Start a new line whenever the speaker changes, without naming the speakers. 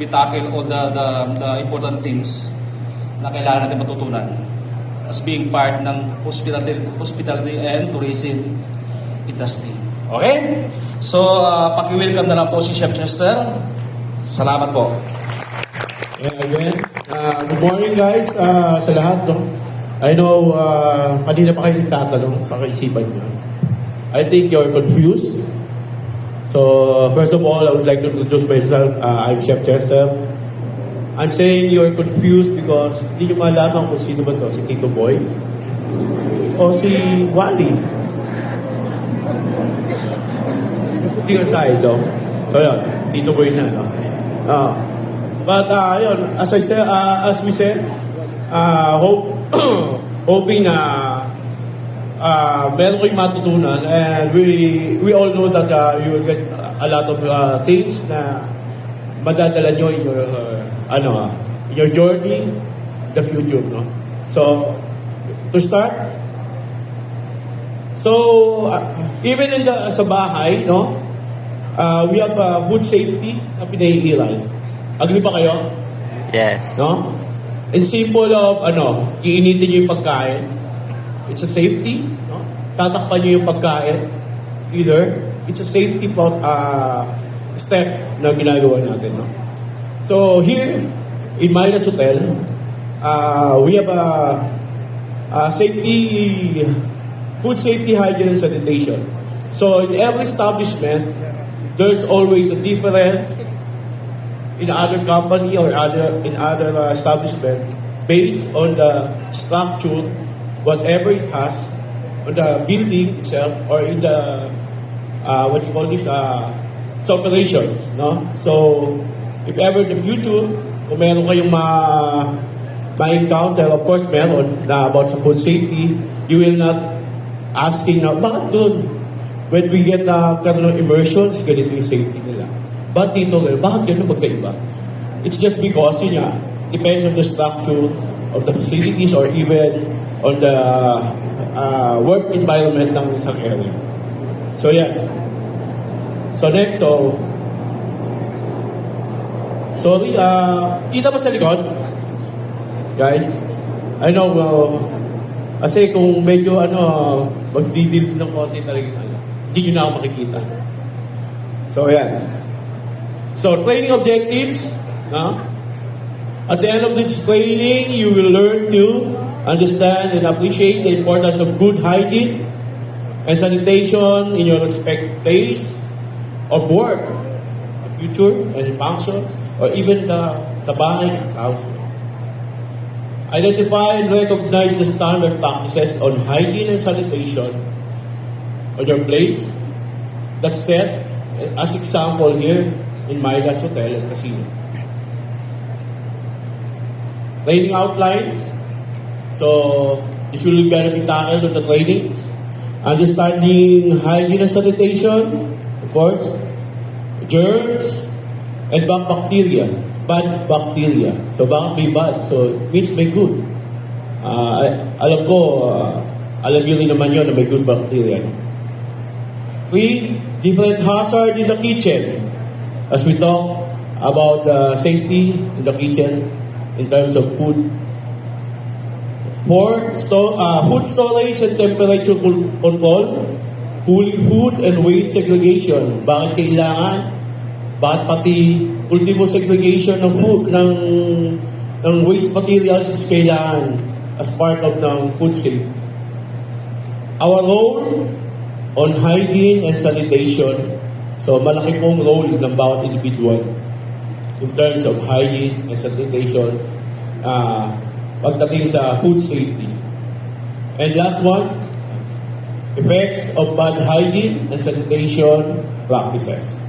We tackle all the important things na kailangan natin matutunan as being part ng hospitality and tourism industry. Okay? So, paki-welcome na lang po si Chef Chester. Salamat po.
Yeah, again, good morning guys sa lahat. No? I know, kanina pa kayo nagtatanong sa kaisipan nyo. I think you're confused. So, first of all, I would like to introduce myself. I'm Chef Chester. I'm saying you're confused because hindi nyo malaman kung sino ba to, si Tito Boy o si Wally. Hindi ka side, no? So, yun, Tito Boy na, no? But, yun, as we said, hoping na meron kayong matutunan, and we all know that you will get a lot of things na madadala nyo in your in your journey, the future, no? So, to start, even in sa bahay, no, we have food safety na pinaiiral. Agree ba kayo?
Yes.
No? In simple of, iinitin nyo yung pagkain. It's a safety, no? Tatakpan nyo yung pagkain. Either, it's a safety step na ginagawa natin, no? So, here, in Midas Hotel, we have food safety, hygiene, and sanitation. So, in every establishment, there's always a difference in other company or in other establishment based on the structure, whatever it has, on the building itself or in the what you call this operations, no? So if ever in the future kung meron kayong ma-encounter, of course meron na about sa food safety, you will not asking na bakit dun when we get karoon ng immersions, ganito yung safety nila. But dito, bakit gano'n magkaiba? It's just because, yun nga, depends on the structure of the facilities or even on the work environment ng isang area. So, yeah. So, next, sorry, kita ba sa likod? Guys, I know, kasi kung medyo, magdidil ng konti talaga, hindi nyo na ako makikita. So, yeah. So, training objectives. At the end of this training, you will learn to understand and appreciate the importance of good hygiene and sanitation in your respective place of work, future and functions, or even sa bahay, sa house. Identify and recognize the standard practices on hygiene and sanitation on your place. That's set as example here in Midas Hotel and Casino. Training outlines. So, this will be tackled on the trainings. Understanding hygiene and sanitation. Of course, germs and bad bacteria. Bad bacteria. So, bakit may bad? So, it means may good. Alam nyo rin naman yun na may good bacteria. 3, different hazard in the kitchen. As we talk about safety in the kitchen in terms of food. 4, food storage and temperature control, cooling food and waste segregation. Bakit kailangan? Bakit pati ultimo segregation ng food, ng waste materials is kailangan as part of ng food safety. Our role on hygiene and sanitation. So, malaki pong role ng bawat individual in terms of hygiene and sanitation pagdating sa food safety. And last one, effects of bad hygiene and sanitation practices.